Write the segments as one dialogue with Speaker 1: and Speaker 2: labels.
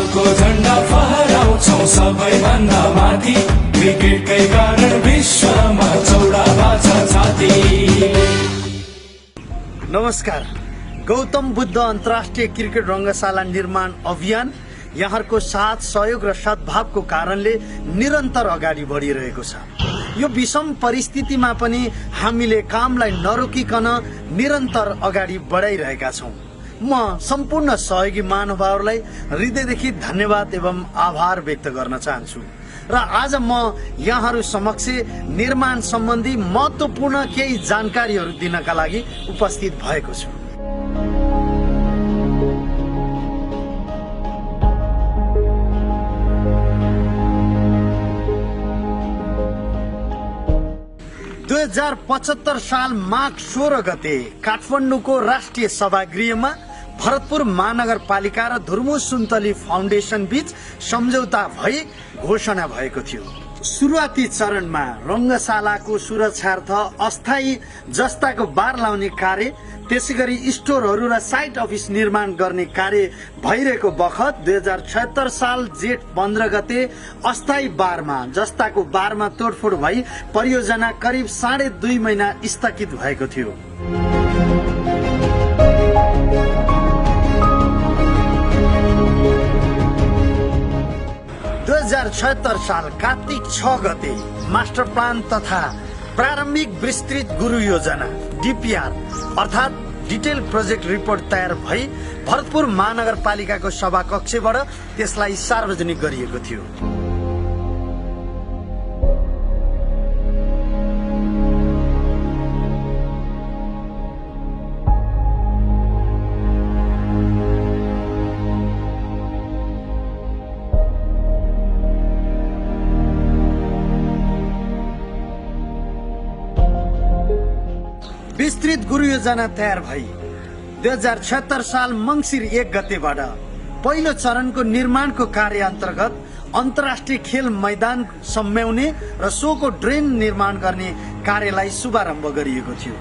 Speaker 1: नेपालको झण्डा फहराउँछौ सबैभन्दा माथि क्रिकेटकै कारण विश्वमा चौडा बाछा छाती।
Speaker 2: नमस्कार। गौतम बुद्ध अन्तर्राष्ट्रिय क्रिकेट रङ्गशाला निर्माण अभियान यहाँहरूको साथ सहयोग र सद्भावको कारणले निरन्तर अगाडि बढिरहेको छ। यो विषम परिस्थितिमा पनि हामीले कामलाई नरोकिकन निरन्तर अगाडि बढाइरहेका छौं। म सम्पूर्ण सहयोगी महानुभावहरूलाई हृदयदेखि धन्यवाद एवं आभार व्यक्त गर्न चाहन्छु र आज म यहाँहरू समक्ष निर्माण सम्बन्धी महत्त्वपूर्ण केही जानकारीहरू दिनका लागि उपस्थित भएको छु। दुई 2075 साल माघ 16 गते काठमाडौँको राष्ट्रिय सभागृहमा भरतपुर महानगरपालिका र धुर्मु सुन्तली फाउन्डेसन बीच सम्झौता भई घोषणा भएको थियो। सुरुवाती चरणमा रङ्गशालाको सुरक्षार्थ अस्थायी जस्ताको बार लाउने कार्य, त्यसैगरी स्टोरहरू र साइट अफिस निर्माण गर्ने कार्य भइरहेको बखत 2076 साल जेठ 15 गते अस्थायी बारमा जस्ताको बारमा तोडफोड भई परियोजना करिब 2.5 महिना स्थगित भएको थियो। साल कार्तिक 6 गते मास्टर प्लान तथा प्रारम्भिक विस्तृत गुरु योजना डीपीआर अर्थात डिटेल प्रोजेक्ट रिपोर्ट तयार भई भरतपुर महानगरपालिकाको सभा कक्षबाट त्यसलाई सार्वजनिक गरिएको थियो। विस्तृत गुरु योजना तयार भई 2076 साल मंसिर 1 गतेबाट पहिलो चरणको निर्माणको कार्य अन्तर्गत अन्तर्राष्ट्रिय खेल मैदान सम्म्याउने र सोको ड्रेन निर्माण गर्ने कार्यलाई शुभारम्भ गरिएको थियो।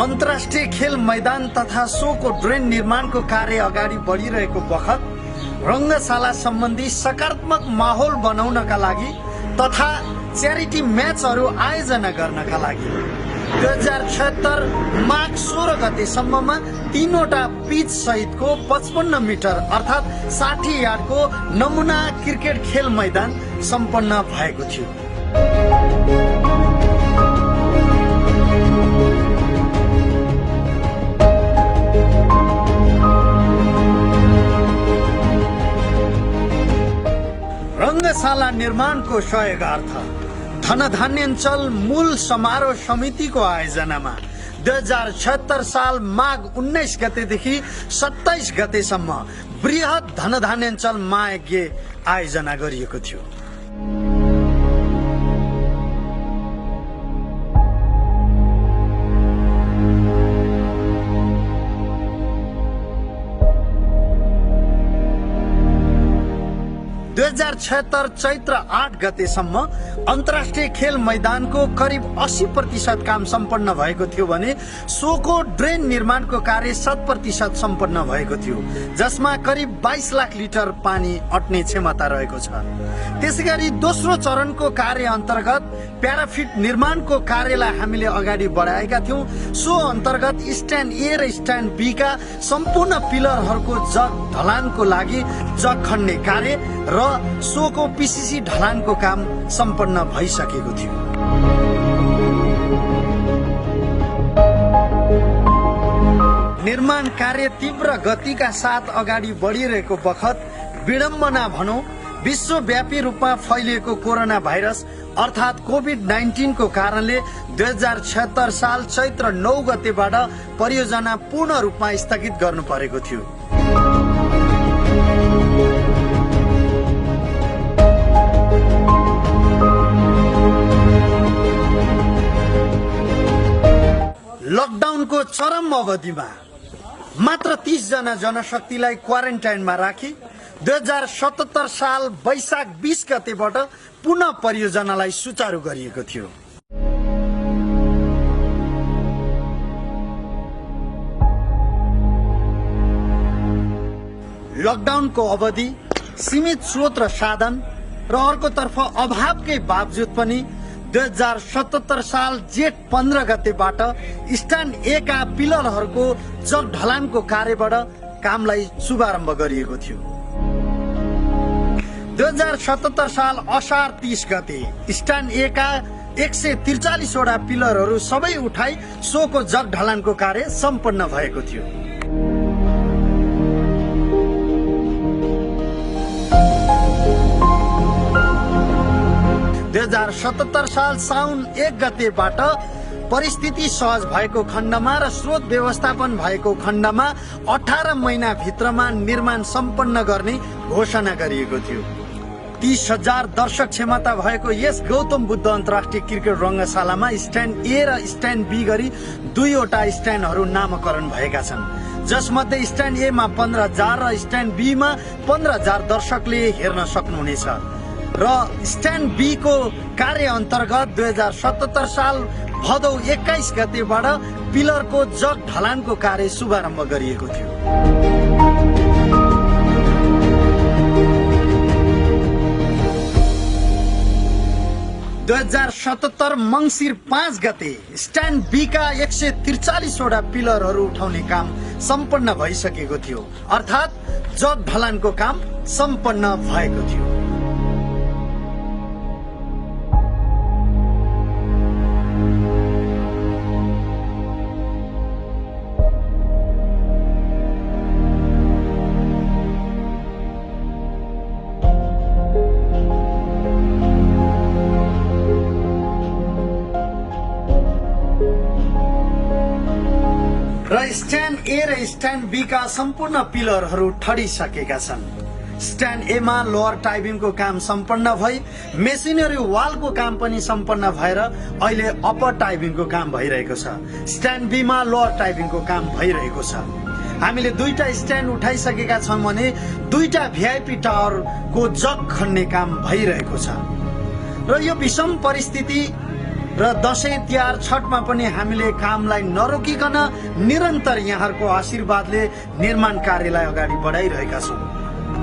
Speaker 2: अन्तर्राष्ट्रिय खेल मैदान तथा सोको ड्रेन निर्माणको कार्य अगाडि बढिरहेको बखत रङ्गशाला सम्बन्धी सकारात्मक माहौल बनाउनका लागि तथा च्यारिटी म्याचहरू आयोजना गर्नका लागि 2076 माघ 16 गतेसम्ममा 3वटा पिच सहितको 55 मिटर अर्थात 60 यार्डको नमुना क्रिकेट खेल मैदान सम्पन्न भएको थियो। रङ्गशाला निर्माणको सहयोगार्थ धनधान्याञ्चल मूल समारोह समितिको आयोजनामा 2076 साल माघ 19 गतेदेखि 27 गतेसम्म बृहत धनधान्याञ्चल महायज्ञ आयोजना गरिएको थियो। चैत्र 8 गतेसम्म अन्तर्राष्ट्रिय खेल मैदानको करिब 80% काम सम्पन्न भएको थियो भने सोको ड्रेन निर्माणको कार्य 7% सम्पन्न भएको थियो, जसमा करिब 22 लाख लिटर पानी अट्ने क्षमता रहेको छ। त्यसैगरी दोस्रो चरणको कार्य अन्तर्गत प्याराफिट निर्माणको कार्यलाई हामीले अगाडि बढाएका थियौं। सो अन्तर्गत स्ट्यान्ड ए र स्ट्यान्ड बी का सम्पूर्ण पिलरहरूको जग ढलानको लागि जग खन्ने कार्य र सोको पीसीसी ढलानको काम सम्पन्न भइसकेको थियो। निर्माण कार्य तीव्र गतिका साथ अगाडि बढिरहेको बखत विडम्बना भनौं विश्वव्यापी रूपमा फैलिएको कोरोना भाइरस अर्थात कोभिड-19 को कारणले 2076 साल चैत्र 9 गतेबाट परियोजना पूर्ण रूपमा स्थगित गर्नु परेको थियो। लकडाउनको चरम अवधिमा मात्र 30 जना जनशक्तिलाई क्वारेन्टाइनमा राखी 2077 साल वैशाख 20 गतेबाट पुनः परियोजनालाई सुचारू गरिएको थियो। लकडाउनको अवधि, सीमित स्रोत र साधन र अर्कोतर्फ अभावकै बावजुद पनि 2077 साल जेठ 15 गतेबाट स्ट्यान्ड ए का पिलरहरूको जग ढलानको कार्यबाट कामलाई शुभारम्भ गरिएको थियो। 2077 साल असार 30 गते स्ट्यान्ड ए का 143 वटा पिलरहरू सबै उठाई सोको जग ढलानको कार्य सम्पन्न भएको थियो। दुई 2077 साल साउन 1 गतेबाट परिस्थिति सहज भएको खण्डमा र स्रोत व्यवस्थापन भएको खण्डमा 18 महिना भित्रमा निर्माण सम्पन्न गर्ने घोषणा गरिएको थियो। 30,000 दर्शक क्षमता भएको यस गौतम बुद्ध अन्तर्राष्ट्रिय क्रिकेट रङ्गशालामा स्ट्यान्ड ए र स्ट्यान्ड बी गरी 2 वटा स्ट्यान्डहरू नामकरण भएका छन्, जसमध्ये स्ट्यान्ड ए मा 15,000 र स्ट्यान्ड बी मा 15,000 दर्शकले हेर्न सक्नुहुनेछ र स्ट्यान्ड बी को कार्य अन्तर्गत 2077 साल भदौ 21 गतेबाट पिलरको जग ढलानको कार्य शुभारम्भ गरिएको थियो। 2077 मङ्सिर 5 गते स्ट्यान्ड बी का 143 वटा पिलरहरू उठाउने काम सम्पन्न भइसकेको थियो, अर्थात् जग ढलानको काम सम्पन्न भएको थियो। र स्ट्यान्ड ए र स्ट्यान्ड बी का सम्पूर्ण पिलरहरू ठडिसकेका छन्। स्ट्यान्ड ए मा लोअर टाइबिङको काम सम्पन्न भई मेसिनरी वालको काम पनि सम्पन्न भएर अहिले अप्पर टाइबिङको काम भइरहेको छ। स्ट्यान्ड बी मा लोअर टाइबिङको काम भइरहेको छ। हामीले 2टा स्ट्यान्ड उठाइसकेका छौं भने 2टा भिआइपी टावरको जग खन्ने काम भइरहेको छ। र यो विषम परिस्थिति र दशैं तिहार छठमा पनि हामीले कामलाई नरोकिकन निरन्तर यहाँहरूको आशीर्वादले निर्माण कार्यलाई अगाडि बढाइरहेका छौं।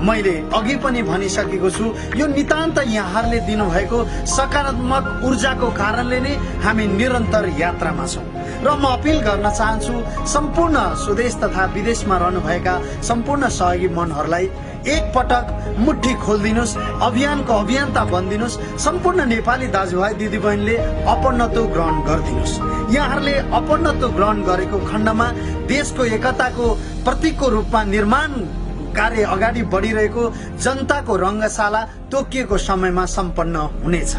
Speaker 2: मैले अघि पनि भनिसकेको छु, यो नितान्त यहाँहरूले दिनुभएको सकारात्मक ऊर्जाको कारणले नै हामी निरन्तर यात्रामा छौं। र म अपिल गर्न चाहन्छु सम्पूर्ण स्वदेश तथा विदेशमा रहनुभएका सम्पूर्ण सहयोगी मनहरूलाई एक पटक मुट्ठी खोलिदिनुस्, अभियानको अभियन्ता बनिदिनुस्। सम्पूर्ण नेपाली दाजुभाइ दिदीबहिनीले अपनत्व ग्रहण गरिदिनुस्। यहाँहरूले अपनत्व ग्रहण गरेको खण्डमा देशको एकताको प्रतीकको रूपमा निर्माण कार्य अगाडि बढिरहेको जनताको रङ्गशाला तोकिएको समयमा सम्पन्न हुनेछ।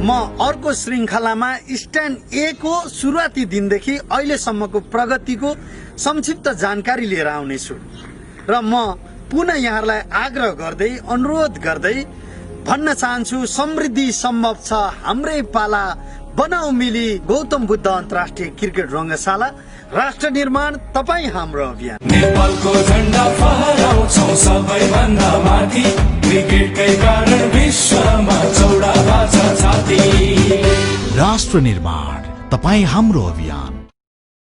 Speaker 2: म अर्को श्रृङ्खलामा स्ट्यान्ड ए को सुरुवाती दिनदेखि अहिलेसम्मको प्रगतिको संक्षिप्त जानकारी लिएर आउनेछु र म पुनः यहाँहरूलाई आग्रह गर्दै अनुरोध गर्दै भन्न चाहन्छु, समृद्धि सम्भव छ, हाम्रै पाला बनाऊ मिली गौतम बुद्ध अन्तर्राष्ट्रिय क्रिकेट रङ्गशाला, राष्ट्र निर्माण तपाईँ हाम्रो अभियान।
Speaker 1: नेपालको झण्डा फहराउँछौं सबैभन्दा माथि, क्रिकेटकै कारण विश्वमा चौडा बाजा छाती।
Speaker 3: राष्ट्र निर्माण तपाईँ हाम्रो अभियान।